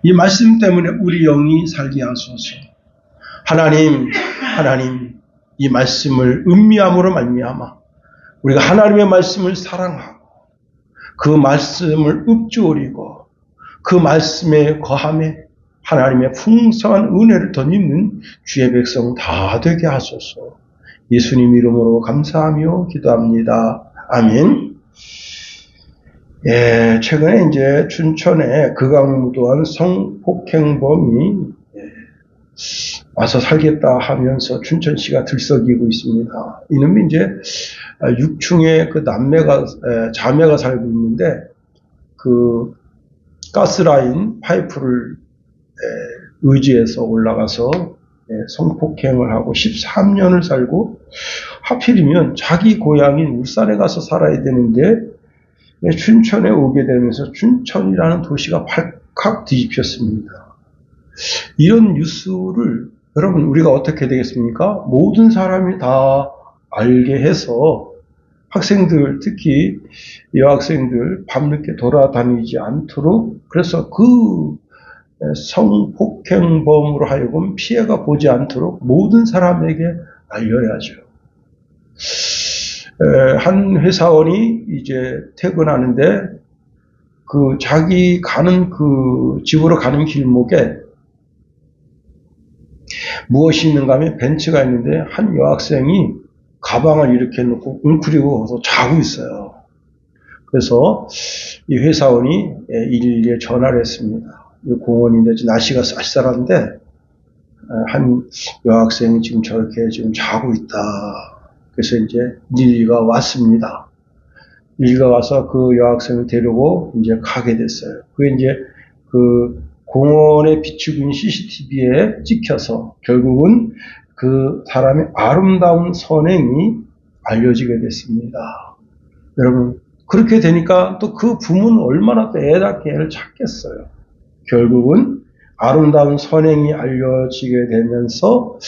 이 말씀 때문에 우리 영이 살게 하소서. 하나님, 이 말씀을 음미함으로 말미암아 우리가 하나님의 말씀을 사랑하고 그 말씀을 읊조리고 그 말씀에 거함에 하나님의 풍성한 은혜를 덧입는 주의 백성 다 되게 하소서. 예수님 이름으로 감사하며 기도합니다. 아멘. 예, 최근에 이제 춘천에 극악무도한 성폭행범이 와서 살겠다 하면서 춘천시가 들썩이고 있습니다. 이놈이 이제 6층에 그 자매가 살고 있는데 그 가스라인 파이프를 의지해서 올라가서 성폭행을 하고 13년을 살고 하필이면 자기 고향인 울산에 가서 살아야 되는데 춘천에 오게 되면서 춘천이라는 도시가 발칵 뒤집혔습니다. 이런 뉴스를 여러분 우리가 어떻게 되겠습니까? 모든 사람이 다 알게 해서 학생들, 특히 여학생들 밤늦게 돌아다니지 않도록, 그래서 그 성폭행범으로 하여금 피해가 보지 않도록 모든 사람에게 알려야죠. 한 회사원이 이제 퇴근하는데 그 자기 가는 그 집으로 가는 길목에 무엇이 있는가 하면 벤츠가 있는데 한 여학생이 가방을 이렇게 놓고 웅크리고 가서 자고 있어요. 그래서 이 회사원이 112에 전화를 했습니다. 이 공원인데 날씨가 쌀쌀한데 한 여학생이 지금 저렇게 지금 자고 있다. 그래서 이제 112가 왔습니다. 112가 와서 그 여학생을 데리고 이제 가게 됐어요. 그게 이제 그 공원에 비추고 있는 CCTV에 찍혀서 결국은 그 사람의 아름다운 선행이 알려지게 됐습니다. 여러분, 그렇게 되니까 또 그 부모는 얼마나 또 애답게 애를 찾겠어요. 결국은 아름다운 선행이 알려지게 되면서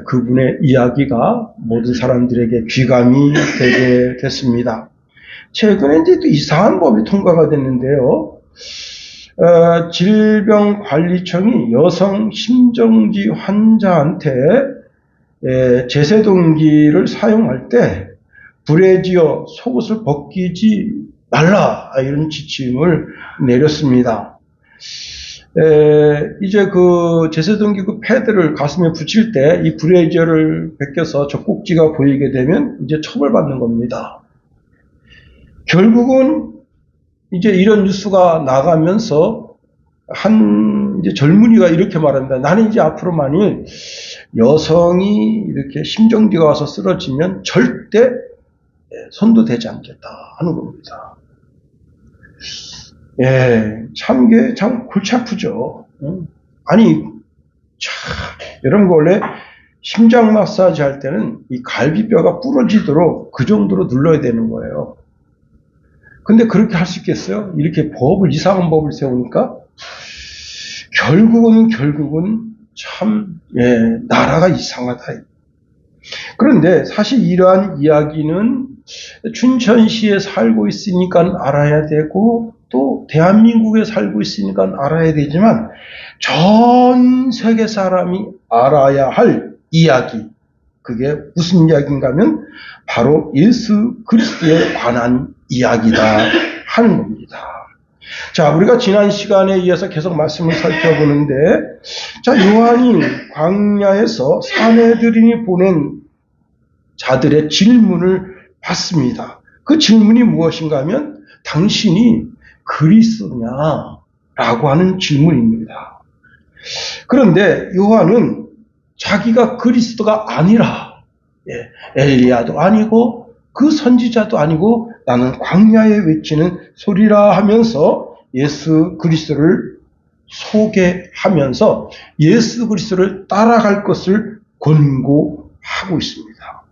그분의 이야기가 모든 사람들에게 귀감이 되게 됐습니다. 최근에 이제 또 이상한 법이 통과가 됐는데요. 질병관리청이 여성 심정지 환자한테 제세동기를 사용할 때 불에지어 속옷을 벗기지 말라, 이런 지침을 내렸습니다. 이제 그 제세동기 그 패드를 가슴에 붙일 때 이 불에지어를 벗겨서 젖꼭지가 보이게 되면 이제 처벌받는 겁니다. 결국은 이제 이런 뉴스가 나가면서 한 이제 젊은이가 이렇게 말합니다. 나는 이제 앞으로 만일 여성이 이렇게 심정지가 와서 쓰러지면 절대 손도 대지 않겠다 하는 겁니다. 예, 참 골치 아프죠. 아니, 이런 거 원래 심장 마사지 할 때는 이 갈비뼈가 부러지도록 그 정도로 눌러야 되는 거예요. 근데 그렇게 할 수 있겠어요? 이렇게 이상한 법을 세우니까 결국은 참, 나라가 이상하다. 그런데 사실 이러한 이야기는 춘천시에 살고 있으니까 알아야 되고 또 대한민국에 살고 있으니까 알아야 되지만 전 세계 사람이 알아야 할 이야기, 그게 무슨 이야기인가 하면 바로 예수 그리스도에 관한 이야기다 하는 겁니다. 자, 우리가 지난 시간에 이어서 계속 말씀을 살펴보는데, 자, 요한이 광야에서 사내들인이 보낸 자들의 질문을 받습니다. 그 질문이 무엇인가 하면 당신이 그리스도냐라고 하는 질문입니다. 그런데 요한은 자기가 그리스도가 아니라 엘리야도 아니고 그 선지자도 아니고 나는 광야에 외치는 소리라 하면서 예수 그리스도를 소개하면서 예수 그리스도를 따라갈 것을 권고하고 있습니다.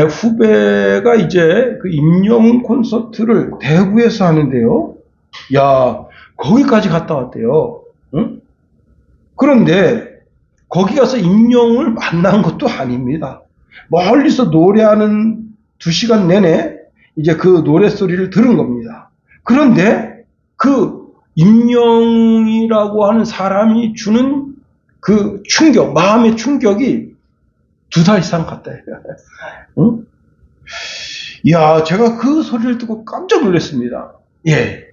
후배가 이제 그 임영 콘서트를 대구에서 하는데요. 야, 거기까지 갔다 왔대요. 응? 그런데 거기 가서 임영을 만난 것도 아닙니다. 멀리서 노래하는 2시간 내내 이제 그 노래소리를 들은 겁니다. 그런데 그 임영이라는 요한이라고 하는 사람이 주는 그 충격, 마음의 충격이 2달 이상 갔다. 응? 이야, 제가 그 소리를 듣고 깜짝 놀랐습니다. 예.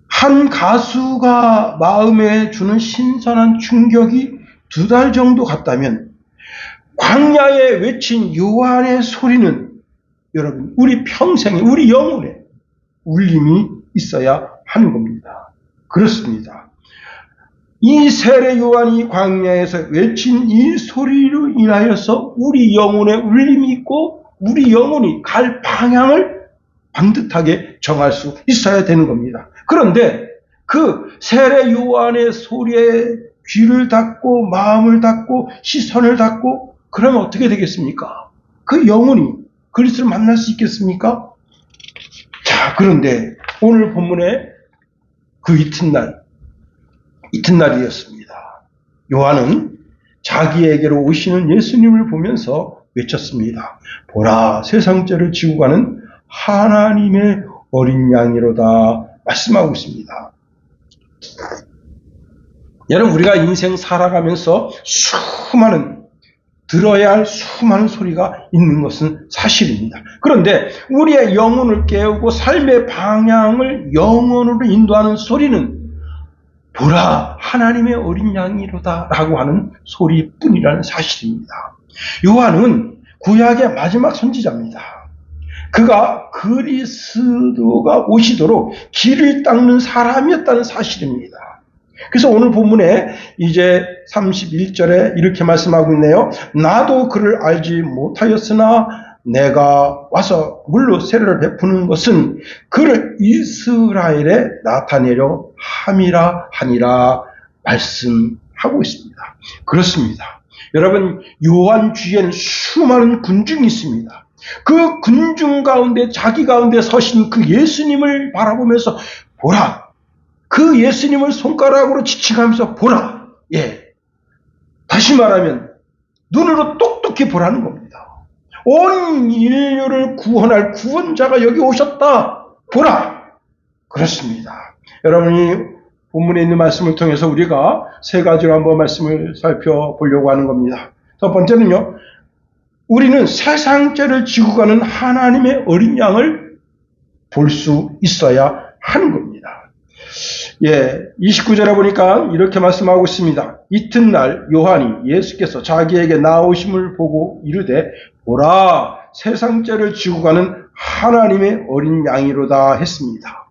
한 가수가 마음에 주는 신선한 충격이 2달 정도 갔다면, 광야에 외친 요한의 소리는 여러분, 우리 평생에, 우리 영혼에 울림이 있어야 하는 겁니다. 그렇습니다. 이 세례 요한이 광야에서 외친 이 소리로 인하여서 우리 영혼에 울림이 있고 우리 영혼이 갈 방향을 반듯하게 정할 수 있어야 되는 겁니다. 그런데 그 세례 요한의 소리에 귀를 닫고 마음을 닫고 시선을 닫고 그러면 어떻게 되겠습니까? 그 영혼이 그리스도를 만날 수 있겠습니까? 자, 그런데 오늘 본문에 그 이튿날이었습니다. 요한은 자기에게로 오시는 예수님을 보면서 외쳤습니다. 보라, 세상 죄를 지고 가는 하나님의 어린 양이로다 말씀하고 있습니다. 여러분, 우리가 인생 살아가면서 들어야 할 수많은 소리가 있는 것은 사실입니다. 그런데 우리의 영혼을 깨우고 삶의 방향을 영혼으로 인도하는 소리는 보라, 하나님의 어린 양이로다 라고 하는 소리뿐이라는 사실입니다. 요한은 구약의 마지막 선지자입니다. 그가 그리스도가 오시도록 길을 닦는 사람이었다는 사실입니다. 그래서 오늘 본문에 이제 31절에 이렇게 말씀하고 있네요. 나도 그를 알지 못하였으나 내가 와서 물로 세례를 베푸는 것은 그를 이스라엘에 나타내려 함이라 하니라 말씀하고 있습니다. 그렇습니다. 여러분, 요한 뒤에는 수많은 군중이 있습니다. 그 군중 가운데 자기 가운데 서신 그 예수님을 바라보면서 보라, 그 예수님을 손가락으로 지칭하면서 보라. 예. 다시 말하면 눈으로 똑똑히 보라는 겁니다. 온 인류를 구원할 구원자가 여기 오셨다. 보라. 그렇습니다. 여러분이 본문에 있는 말씀을 통해서 우리가 3가지로 한번 말씀을 살펴보려고 하는 겁니다. 첫 번째는요. 우리는 세상 죄를 지고 가는 하나님의 어린 양을 볼 수 있어야 하는 겁니다. 예, 29절에 보니까 이렇게 말씀하고 있습니다. 이튿날 요한이 예수께서 자기에게 나오심을 보고 이르되 보라, 세상 죄를 지고 가는 하나님의 어린 양이로다 했습니다.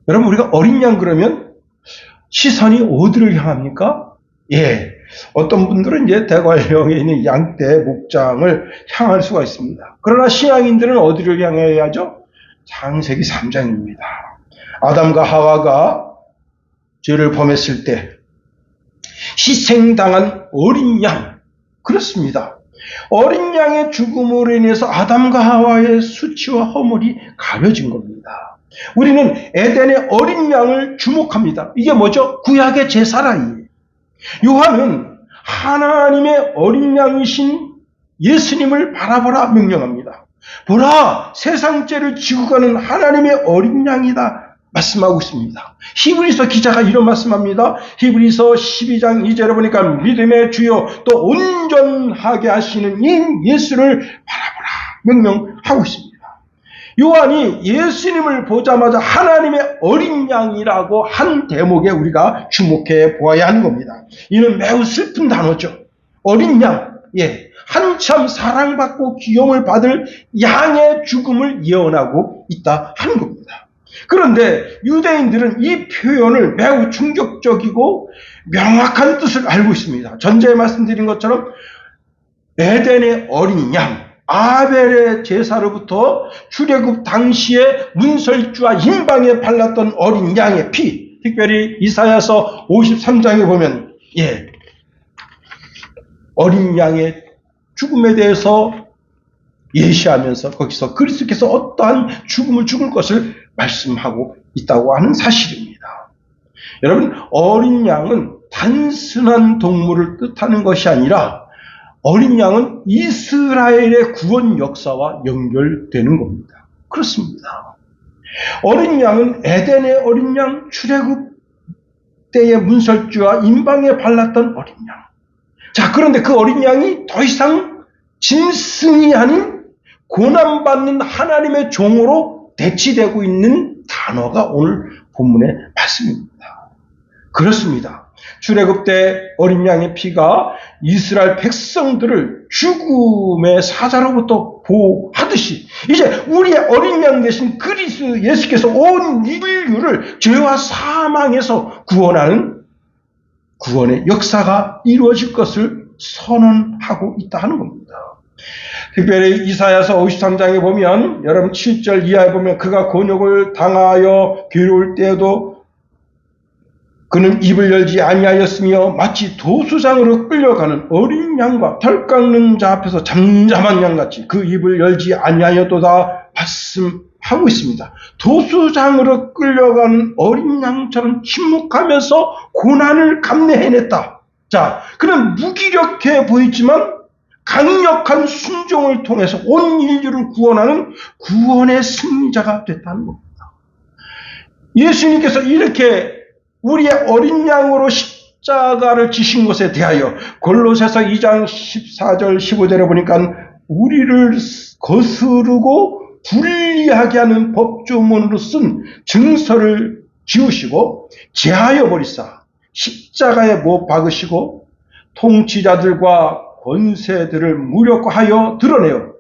여러분, 우리가 어린 양 그러면 시선이 어디를 향합니까? 예, 어떤 분들은 이제 대관령에 있는 양떼 목장을 향할 수가 있습니다. 그러나 신앙인들은 어디를 향해야죠? 창세기 3장입니다. 아담과 하와가 죄를 범했을 때 희생당한 어린 양, 그렇습니다. 어린 양의 죽음으로 인해서 아담과 하와의 수치와 허물이 가려진 겁니다. 우리는 에덴의 어린 양을 주목합니다. 이게 뭐죠? 구약의 제사라이. 요한은 하나님의 어린 양이신 예수님을 바라보라 명령합니다. 보라, 세상 죄를 지고 가는 하나님의 어린 양이다 말씀하고 있습니다. 히브리서 기자가 이런 말씀합니다. 히브리서 12장 2절에 보니까 믿음의 주요 또 온전하게 하시는 이 예수를 바라보라 명령하고 있습니다. 요한이 예수님을 보자마자 하나님의 어린 양이라고 한 대목에 우리가 주목해 보아야 하는 겁니다. 이는 매우 슬픈 단어죠. 어린 양, 예, 한참 사랑받고 귀여움을 받을 양의 죽음을 예언하고 있다 하는 겁니다. 그런데 유대인들은 이 표현을 매우 충격적이고 명확한 뜻을 알고 있습니다. 전자에 말씀드린 것처럼 에덴의 어린 양, 아벨의 제사로부터 출애굽 당시에 문설주와 인방에 발랐던 어린 양의 피, 특별히 이사야서 53장에 보면 어린 양의 죽음에 대해서 예시하면서 거기서 그리스도께서 어떠한 죽음을 죽을 것을 말씀하고 있다고 하는 사실입니다. 여러분, 어린 양은 단순한 동물을 뜻하는 것이 아니라 어린 양은 이스라엘의 구원 역사와 연결되는 겁니다. 그렇습니다. 어린 양은 에덴의 어린 양, 출애굽 때의 문설주와 임방에 발랐던 어린 양. 자, 그런데 그 어린 양이 더 이상 짐승이 아닌 고난받는 하나님의 종으로 대치되고 있는 단어가 오늘 본문의 말씀입니다. 그렇습니다. 출애굽 때 어린 양의 피가 이스라엘 백성들을 죽음의 사자로부터 보호하듯이 이제 우리의 어린 양 대신 그리스도 예수께서 온 인류를 죄와 사망에서 구원하는 구원의 역사가 이루어질 것을 선언하고 있다 하는 겁니다. 특별히 이사야서 53장에 보면 여러분 7절 이하에 보면 그가 곤욕을 당하여 괴로울 때에도 그는 입을 열지 아니하였으며 마치 도수장으로 끌려가는 어린 양과 털 깎는 자 앞에서 잠잠한 양같이 그 입을 열지 아니하였도다 말씀하고 있습니다. 도수장으로 끌려가는 어린 양처럼 침묵하면서 고난을 감내해냈다. 자, 그는 무기력해 보이지만 강력한 순종을 통해서 온 인류를 구원하는 구원의 승리자가 됐다는 겁니다. 예수님께서 이렇게 우리의 어린 양으로 십자가를 지신 것에 대하여 골로새서 2장 14절 15절에 보니까 우리를 거스르고 불리하게 하는 법조문으로 쓴 증서를 지우시고 제하여 버리사 십자가에 못 박으시고 통치자들과 권세들을 무력화하여 드러내어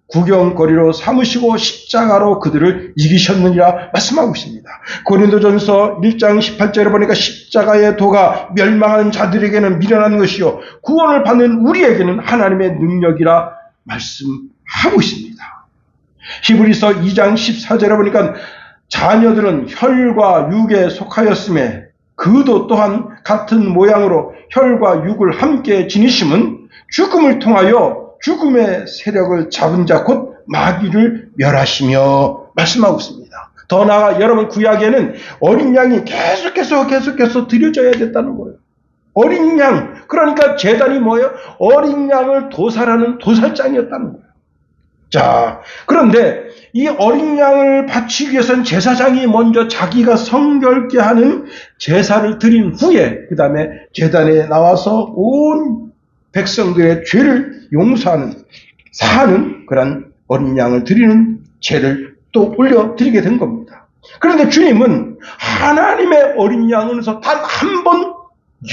구경거리로 삼으시고 십자가로 그들을 이기셨느니라 말씀하고 있습니다. 고린도전서 1장 18절에 보니까 십자가의 도가 멸망하는 자들에게는 미련한 것이요 구원을 받는 우리에게는 하나님의 능력이라 말씀하고 있습니다. 히브리서 2장 14절에 보니까 자녀들은 혈과 육에 속하였음에 그도 또한 같은 모양으로 혈과 육을 함께 지니심은 죽음을 통하여 죽음의 세력을 잡은 자 곧 마귀를 멸하시며 말씀하고 있습니다. 더 나아가 여러분 구약에는 어린 양이 계속해서 드려져야 됐다는 거예요. 어린 양, 그러니까 제단이 뭐예요? 어린 양을 도살하는 도살장이었다는 거예요. 자, 그런데 이 어린 양을 바치기 위해서는 제사장이 먼저 자기가 성결케 하는 제사를 드린 후에 그 다음에 제단에 나와서 온 백성들의 죄를 용서하는 사는 그런 어린 양을 드리는 죄를 또 올려드리게 된 겁니다. 그런데 주님은 하나님의 어린 양으로서 단 한 번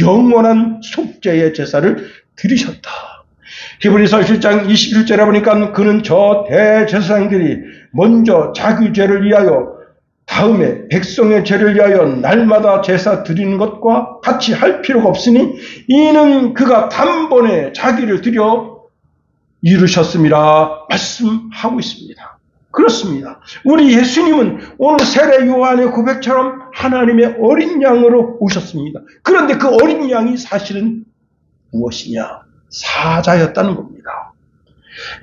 영원한 속죄의 제사를 드리셨다. 히브리서 7장 21절에 보니까 그는 저 대제사장들이 먼저 자기 죄를 위하여 다음에 백성의 죄를 위하여 날마다 제사 드리는 것과 같이 할 필요가 없으니 이는 그가 단번에 자기를 드려 이루셨음이라 말씀하고 있습니다. 그렇습니다. 우리 예수님은 오늘 세례 요한의 고백처럼 하나님의 어린 양으로 오셨습니다. 그런데 그 어린 양이 사실은 무엇이냐? 사자였다는 겁니다.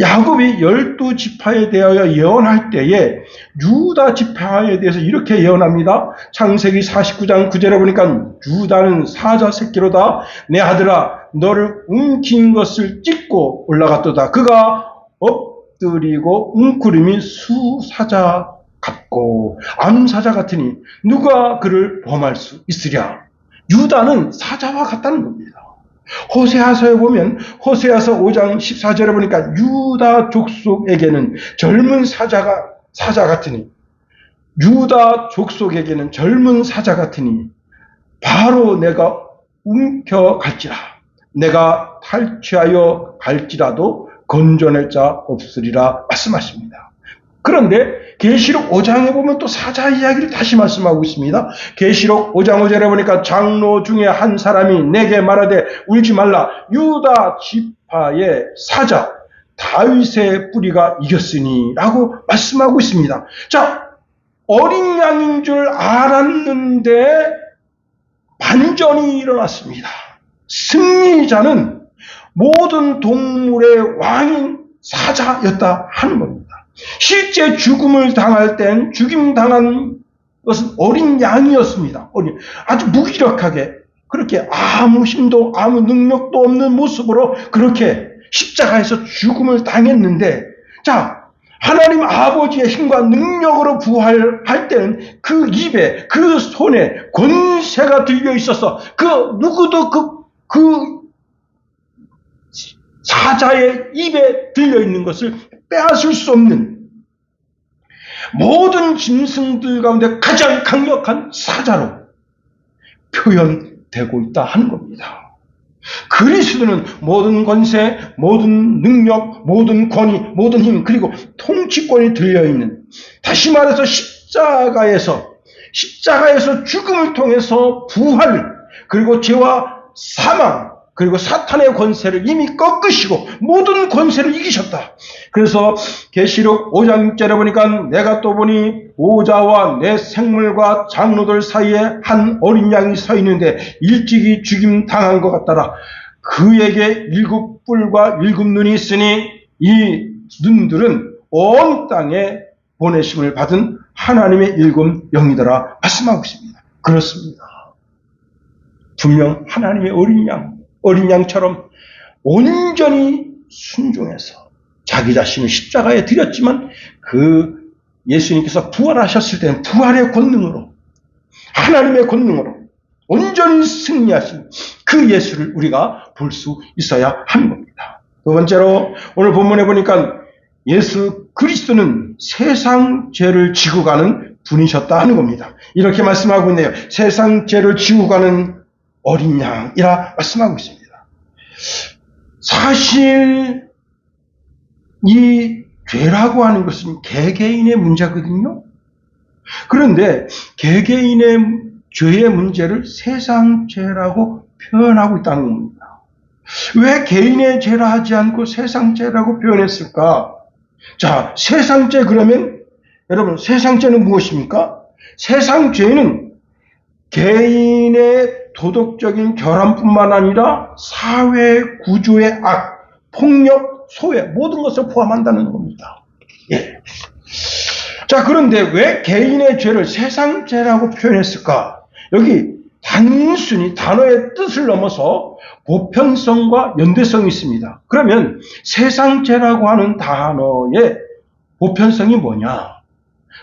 야곱이 12지파에 대하여 예언할 때에 유다 지파에 대해서 이렇게 예언합니다. 창세기 49장 9절에 보니까 유다는 사자 새끼로다. 내 아들아 너를 움킨 것을 찢고 올라갔도다. 그가 엎드리고 웅크림이 수사자 같고 암사자 같으니 누가 그를 범할 수 있으랴. 유다는 사자와 같다는 겁니다. 호세아서에 보면 호세아서 5장 14절에 보니까 유다 족속에게는 젊은 사자 같으니 유다 족속에게는 젊은 사자 같으니 바로 내가 움켜갈지라 내가 탈취하여 갈지라도 건져낼 자 없으리라 말씀하십니다. 그런데 계시록 5장에 보면 또 사자 이야기를 다시 말씀하고 있습니다. 계시록 5장 5절에 보니까 장로 중에 한 사람이 내게 말하되 울지 말라 유다 지파의 사자 다윗의 뿌리가 이겼으니 라고 말씀하고 있습니다. 자, 어린 양인 줄 알았는데 반전이 일어났습니다. 승리자는 모든 동물의 왕인 사자였다 하는 겁니다. 실제 죽음을 당할 땐 죽임당한 것은 어린 양이었습니다. 아주 무기력하게 그렇게 아무 힘도 아무 능력도 없는 모습으로 그렇게 십자가에서 죽음을 당했는데 자, 하나님 아버지의 힘과 능력으로 부활할 때는 그 입에, 그 손에 권세가 들려 있어서 그 누구도 그 사자의 입에 들려 있는 것을 빼앗을 수 없는 모든 짐승들 가운데 가장 강력한 사자로 표현되고 있다 하는 겁니다. 그리스도는 모든 권세, 모든 능력, 모든 권위, 모든 힘, 그리고 통치권이 들려있는, 다시 말해서 십자가에서 죽음을 통해서 부활, 그리고 죄와 사망, 그리고 사탄의 권세를 이미 꺾으시고 모든 권세를 이기셨다. 그래서 계시록 5장 6절에 보니까 내가 또 보니 보좌와 내 생물과 장로들 사이에 한 어린 양이 서 있는데 일찍이 죽임 당한 것 같더라. 그에게 7뿔과 7눈이 있으니 이 눈들은 온 땅에 보내심을 받은 하나님의 7영이더라 말씀하고 있습니다. 그렇습니다. 분명 하나님의 어린 양처럼 온전히 순종해서 자기 자신을 십자가에 드렸지만 그 예수님께서 부활하셨을 때는 부활의 권능으로, 하나님의 권능으로 온전히 승리하신 그 예수를 우리가 볼 수 있어야 하는 겁니다. 두 번째로 오늘 본문에 보니까 예수 그리스도는 세상 죄를 지고 가는 분이셨다 하는 겁니다. 이렇게 말씀하고 있네요. 세상 죄를 지고 가는 어린 양이라 말씀하고 있습니다. 사실 이 죄라고 하는 것은 개개인의 문제거든요. 그런데 개개인의 죄의 문제를 세상 죄라고 표현하고 있다는 겁니다. 왜 개인의 죄라 하지 않고 세상 죄라고 표현했을까? 자, 세상 죄 그러면 여러분 세상 죄는 무엇입니까? 세상 죄는 개인의 도덕적인 결함뿐만 아니라 사회 구조의 악, 폭력, 소외 모든 것을 포함한다는 겁니다. 예. 자, 그런데 왜 개인의 죄를 세상 죄라고 표현했을까? 여기 단순히 단어의 뜻을 넘어서 보편성과 연대성이 있습니다. 그러면 세상 죄라고 하는 단어의 보편성이 뭐냐?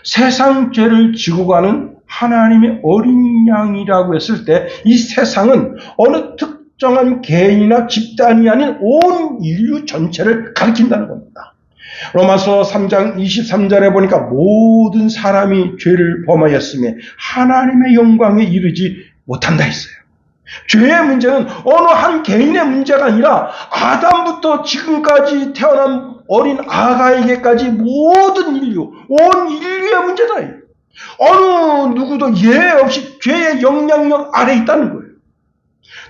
세상 죄를 지고 가는 하나님의 어린 양이라고 했을 때 이 세상은 어느 특정한 개인이나 집단이 아닌 온 인류 전체를 가리킨다는 겁니다. 로마서 3장 23절에 보니까 모든 사람이 죄를 범하였으며 하나님의 영광에 이르지 못한다 했어요. 죄의 문제는 어느 한 개인의 문제가 아니라 아담부터 지금까지 태어난 어린 아가에게까지 모든 인류, 온 인류의 문제다. 어느 누구도 예외 없이 죄의 영향력 아래 있다는 거예요.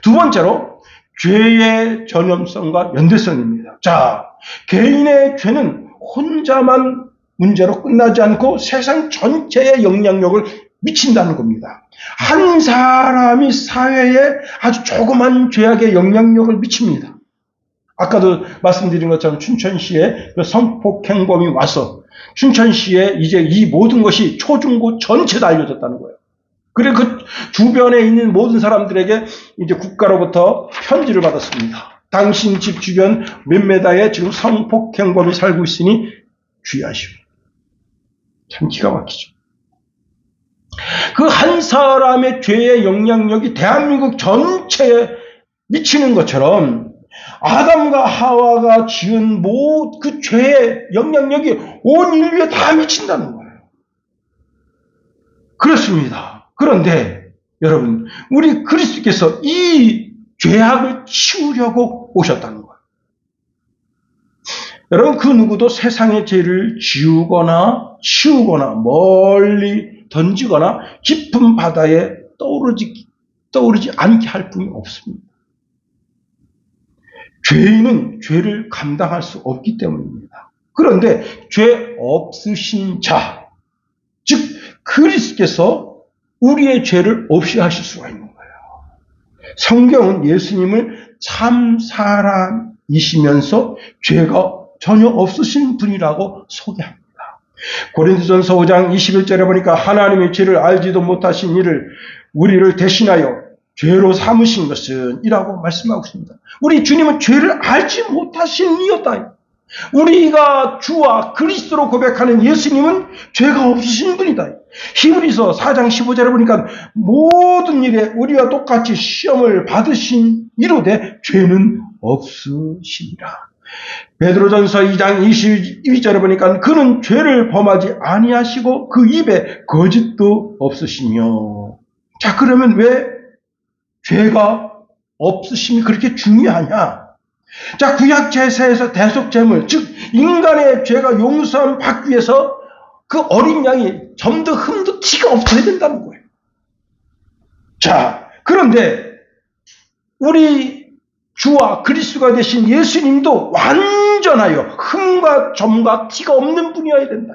두 번째로 죄의 전염성과 연대성입니다. 자, 개인의 죄는 혼자만 문제로 끝나지 않고 세상 전체에 영향력을 미친다는 겁니다. 한 사람이 사회에 아주 조그만 죄악의 영향력을 미칩니다. 아까도 말씀드린 것처럼 춘천시에 그 성폭행범이 와서 춘천시에 이제 이 모든 것이 초중고 전체 다 알려졌다는 거예요. 그리고 그 주변에 있는 모든 사람들에게 이제 국가로부터 편지를 받았습니다. 당신 집 주변 몇 메다에 지금 성폭행범이 살고 있으니 주의하시오. 참 기가 막히죠. 그 한 사람의 죄의 영향력이 대한민국 전체에 미치는 것처럼 아담과 하와가 지은 그 죄의 영향력이 온 인류에 다 미친다는 거예요. 그렇습니다. 그런데 여러분, 우리 그리스도께서 이 죄악을 치우려고 오셨다는 거예요. 여러분, 그 누구도 세상의 죄를 지우거나 치우거나 멀리 던지거나 깊은 바다에 떠오르지 않게 할 뿐이 없습니다. 죄인은 죄를 감당할 수 없기 때문입니다. 그런데 죄 없으신 자, 즉 그리스도께서 우리의 죄를 없이 하실 수가 있는 거예요. 성경은 예수님을 참 사람이시면서 죄가 전혀 없으신 분이라고 소개합니다. 고린도전서 5장 21절에 보니까 하나님의 죄를 알지도 못하신 이를 우리를 대신하여 죄로 삼으신 것은 이라고 말씀하고 있습니다. 우리 주님은 죄를 알지 못하신 이였다. 우리가 주와 그리스도로 고백하는 예수님은 죄가 없으신 분이다. 히브리서 4장 15절에 보니까 모든 일에 우리와 똑같이 시험을 받으신 이로되 죄는 없으시니라. 베드로전서 2장 22절에 보니까 그는 죄를 범하지 아니하시고 그 입에 거짓도 없으시며. 자, 그러면 왜 죄가 없으심이 그렇게 중요하냐? 자, 구약 제사에서 대속 제물, 즉 인간의 죄가 용서함 받기 위해서 그 어린 양이 점도 흠도 티가 없어야 된다는 거예요. 자, 그런데 우리 주와 그리스도가 되신 예수님도 완전하여 흠과 점과 티가 없는 분이어야 된다.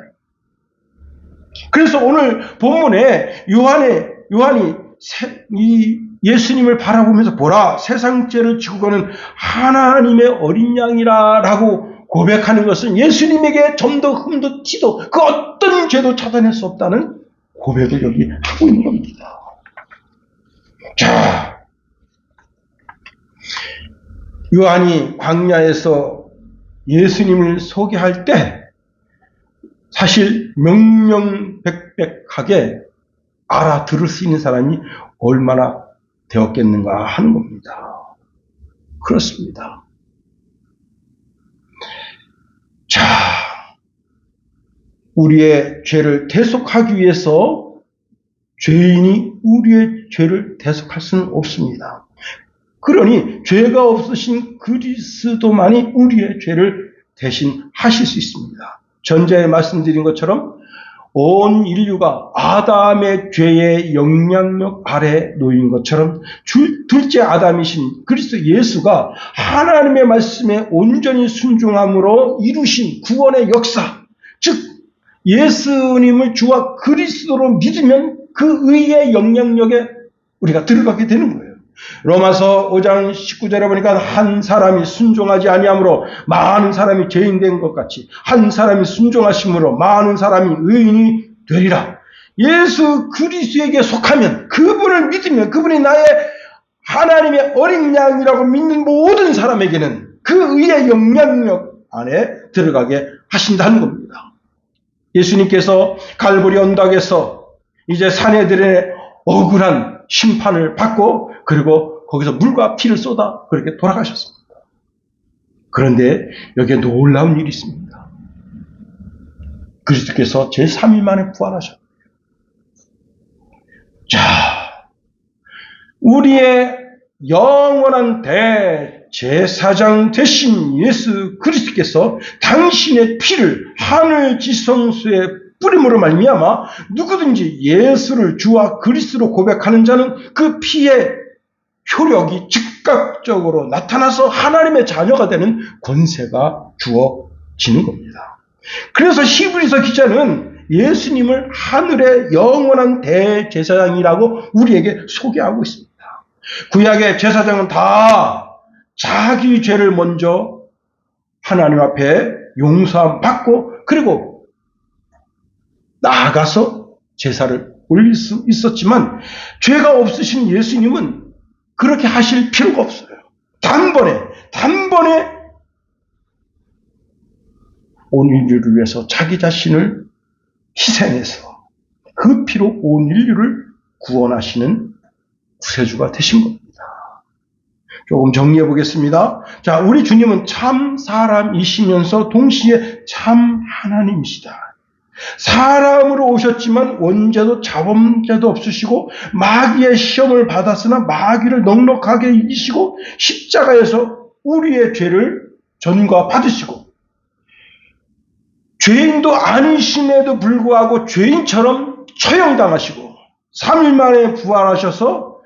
그래서 오늘 본문에 요한이 이 예수님을 바라보면서 보라, 세상 죄를 지고 가는 하나님의 어린 양이라 라고 고백하는 것은 예수님에게 점도 흠도 티도 그 어떤 죄도 찾아낼 수 없다는 고백을 여기 하고 있는 겁니다. 자, 요한이 광야에서 예수님을 소개할 때 사실 명명백백하게 알아들을 수 있는 사람이 얼마나 되었겠는가 하는 겁니다. 그렇습니다. 자, 우리의 죄를 대속하기 위해서 죄인이 우리의 죄를 대속할 수는 없습니다. 그러니 죄가 없으신 그리스도만이 우리의 죄를 대신하실 수 있습니다. 전자에 말씀드린 것처럼 온 인류가 아담의 죄의 영향력 아래 놓인 것처럼 둘째 아담이신 그리스도 예수가 하나님의 말씀에 온전히 순종함으로 이루신 구원의 역사, 즉 예수님을 주와 그리스도로 믿으면 그 의의 영향력에 우리가 들어가게 되는 거예요. 로마서 5장 19절에 보니까 한 사람이 순종하지 아니함으로 많은 사람이 죄인 된 것 같이 한 사람이 순종하심으로 많은 사람이 의인이 되리라. 예수 그리스도에게 속하면, 그분을 믿으면, 그분이 나의 하나님의 어린 양이라고 믿는 모든 사람에게는 그 의의 영향력 안에 들어가게 하신다는 겁니다. 예수님께서 갈보리 언덕에서 이제 사내들의 억울한 심판을 받고 그리고 거기서 물과 피를 쏟아 그렇게 돌아가셨습니다. 그런데 여기에 놀라운 일이 있습니다. 그리스도께서 제3일 만에 부활하셨어요. 자, 우리의 영원한 대제사장 되신 예수 그리스도께서 당신의 피를 하늘 지성소에 뿌림으로 말미암아 누구든지 예수를 주와 그리스도로 고백하는 자는 그 피의 효력이 즉각적으로 나타나서 하나님의 자녀가 되는 권세가 주어지는 겁니다. 그래서 히브리서 기자는 예수님을 하늘의 영원한 대제사장이라고 우리에게 소개하고 있습니다. 구약의 제사장은 다 자기 죄를 먼저 하나님 앞에 용서함 받고 그리고 나아가서 제사를 올릴 수 있었지만 죄가 없으신 예수님은 그렇게 하실 필요가 없어요. 단번에 온 인류를 위해서 자기 자신을 희생해서 그 피로 온 인류를 구원하시는 구세주가 되신 겁니다. 조금 정리해 보겠습니다. 자, 우리 주님은 참 사람이시면서 동시에 참 하나님이시다. 사람으로 오셨지만 원죄도 자범죄도 없으시고 마귀의 시험을 받았으나 마귀를 넉넉하게 이기시고 십자가에서 우리의 죄를 전가받으시고 죄인도 아니심에도 불구하고 죄인처럼 처형당하시고 3일 만에 부활하셔서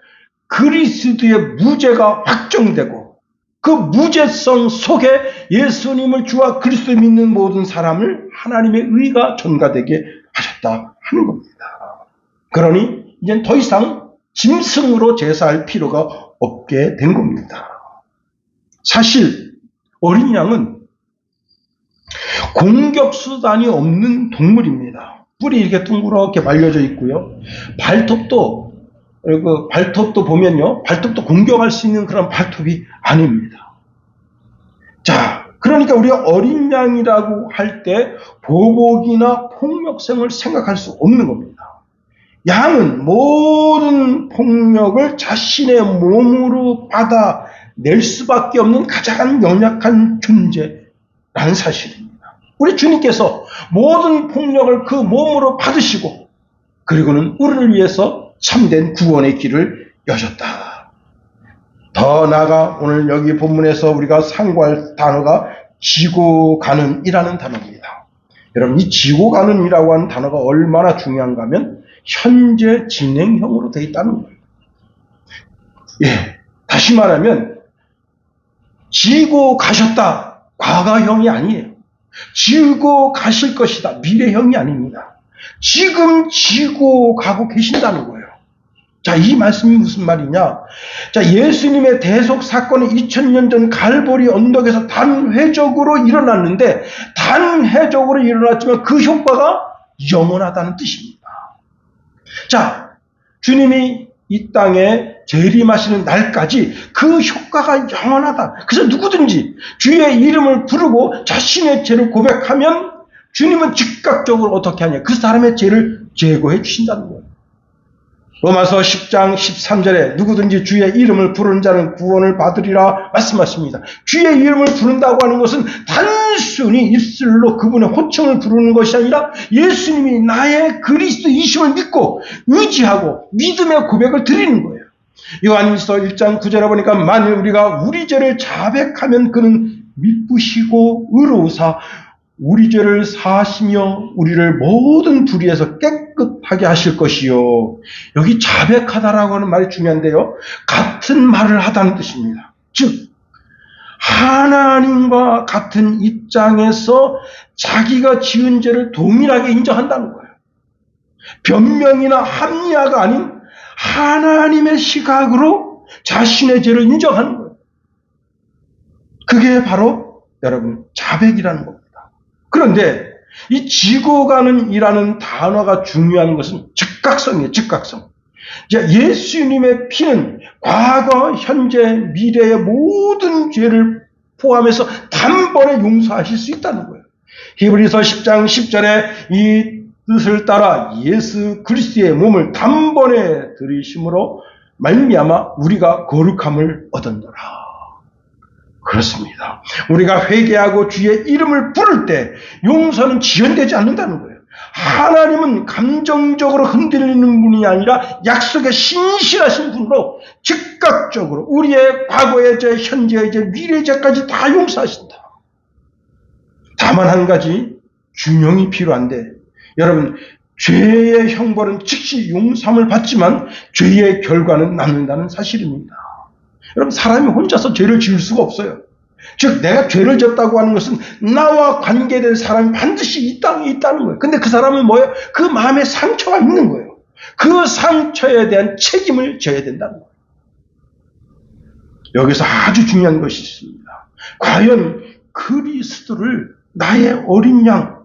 그리스도의 무죄가 확정되고 그 무죄성 속에 예수님을 주와 그리스도 믿는 모든 사람을 하나님의 의가 전가되게 하셨다 하는 겁니다. 그러니 이젠 더 이상 짐승으로 제사할 필요가 없게 된 겁니다. 사실 어린 양은 공격수단이 없는 동물입니다. 뿔이 이렇게 둥그렇게 말려져 있고요. 발톱도 보면요. 발톱도 공격할 수 있는 그런 발톱이 아닙니다. 자, 그러니까 우리가 어린 양이라고 할 때 보복이나 폭력성을 생각할 수 없는 겁니다. 양은 모든 폭력을 자신의 몸으로 받아낼 수밖에 없는 가장 연약한 존재라는 사실입니다. 우리 주님께서 모든 폭력을 그 몸으로 받으시고 그리고는 우리를 위해서 참된 구원의 길을 여셨다. 더 나아가 오늘 여기 본문에서 우리가 상고할 단어가 지고 가는 이라는 단어입니다. 여러분, 이 지고 가는 이라고 하는 단어가 얼마나 중요한가 하면 현재 진행형으로 되어 있다는 거예요. 예, 다시 말하면 지고 가셨다, 과거형이 아니에요. 지고 가실 것이다, 미래형이 아닙니다. 지금 지고 가고 계신다는 거예요. 자, 이 말씀이 무슨 말이냐? 자, 예수님의 대속 사건이 2000년 전 갈보리 언덕에서 단회적으로 일어났는데, 단회적으로 일어났지만 그 효과가 영원하다는 뜻입니다. 자, 주님이 이 땅에 재림하시는 날까지 그 효과가 영원하다. 그래서 누구든지 주의 이름을 부르고 자신의 죄를 고백하면 주님은 즉각적으로 어떻게 하냐? 그 사람의 죄를 제거해 주신다는 거예요. 로마서 10장 13절에 누구든지 주의 이름을 부르는 자는 구원을 받으리라 말씀하십니다. 주의 이름을 부른다고 하는 것은 단순히 입술로 그분의 호칭을 부르는 것이 아니라 예수님이 나의 그리스도이심을 믿고 의지하고 믿음의 고백을 드리는 거예요. 요한일서 1장 9절에 보니까 만일 우리가 우리 죄를 자백하면 그는 미쁘시고 의로우사 우리 죄를 사하시며 우리를 모든 불의에서 깨끗하게 하실 것이요. 여기 자백하다라고 하는 말이 중요한데요. 같은 말을 하다는 뜻입니다. 즉 하나님과 같은 입장에서 자기가 지은 죄를 동일하게 인정한다는 거예요. 변명이나 합리화가 아닌 하나님의 시각으로 자신의 죄를 인정하는 거예요. 그게 바로 여러분 자백이라는 겁니다. 그런데 이 지고 가는 이라는 단어가 중요한 것은 즉각성이에요. 즉각성. 예수님의 피는 과거, 현재, 미래의 모든 죄를 포함해서 단번에 용서하실 수 있다는 거예요. 히브리서 10장 10절에 이 뜻을 따라 예수 그리스도의 몸을 단번에 들이심으로 말미암아 우리가 거룩함을 얻었노라. 그렇습니다. 우리가 회개하고 주의 이름을 부를 때 용서는 지연되지 않는다는 거예요. 하나님은 감정적으로 흔들리는 분이 아니라 약속에 신실하신 분으로 즉각적으로 우리의 과거의 죄, 현재의 죄, 미래의 죄까지 다 용서하신다. 다만 한 가지 균형이 필요한데 여러분, 죄의 형벌은 즉시 용서함을 받지만 죄의 결과는 남는다는 사실입니다. 여러분, 사람이 혼자서 죄를 지을 수가 없어요. 즉 내가 죄를 졌다고 하는 것은 나와 관계된 사람이 반드시 있다는 거예요. 근데 그 사람은 뭐예요? 그 마음에 상처가 있는 거예요. 그 상처에 대한 책임을 져야 된다는 거예요. 여기서 아주 중요한 것이 있습니다. 과연 그리스도를 나의 어린 양,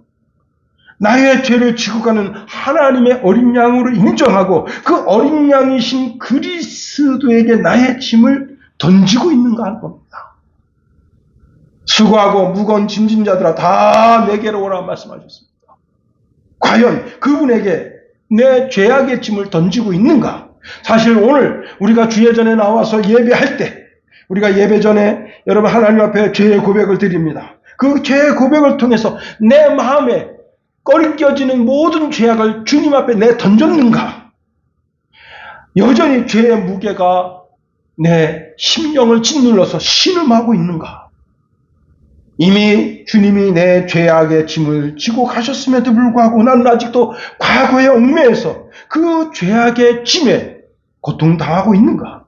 나의 죄를 지고 가는 하나님의 어린 양으로 인정하고 그 어린 양이신 그리스도에게 나의 짐을 던지고 있는가 하는 겁니다. 수고하고 무거운 짐진 자들아 다 내게로 오라 말씀하셨습니다. 과연 그분에게 내 죄악의 짐을 던지고 있는가? 사실 오늘 우리가 주의 전에 나와서 예배할 때 우리가 예배 전에 여러분 하나님 앞에 죄의 고백을 드립니다. 그 죄의 고백을 통해서 내 마음에 꺼리껴지는 모든 죄악을 주님 앞에 내 던졌는가? 여전히 죄의 무게가 내 심령을 짓눌러서 신음하고 있는가? 이미 주님이 내 죄악의 짐을 지고 가셨음에도 불구하고 나는 아직도 과거의 얽매여서 그 죄악의 짐에 고통당하고 있는가?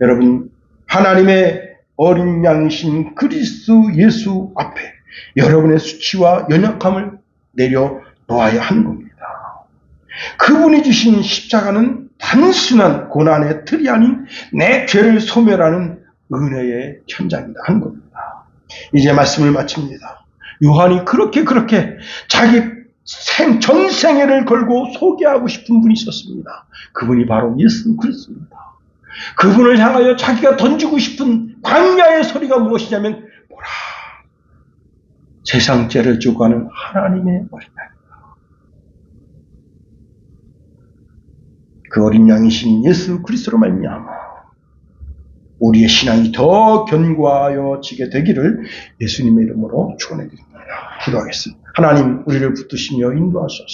여러분, 하나님의 어린 양이신 그리스도 예수 앞에 여러분의 수치와 연약함을 내려놓아야 하는 겁니다. 그분이 주신 십자가는 단순한 고난의 틀이 아닌 내 죄를 소멸하는 은혜의 현장이다 하는 겁니다. 이제 말씀을 마칩니다. 요한이 그렇게 자기 전생애를 걸고 소개하고 싶은 분이 있었습니다. 그분이 바로 예수 그리스도입니다. 그분을 향하여 자기가 던지고 싶은 광야의 소리가 무엇이냐면 보라 세상 죄를 지고 가는 하나님의 어린 양. 그 어린 양이신 예수 그리스도로 말미암아 우리의 신앙이 더 견고하여지게 되기를 예수님의 이름으로 축원해 드립니다. 기도하겠습니다. 하나님, 우리를 붙드시며 인도하소서.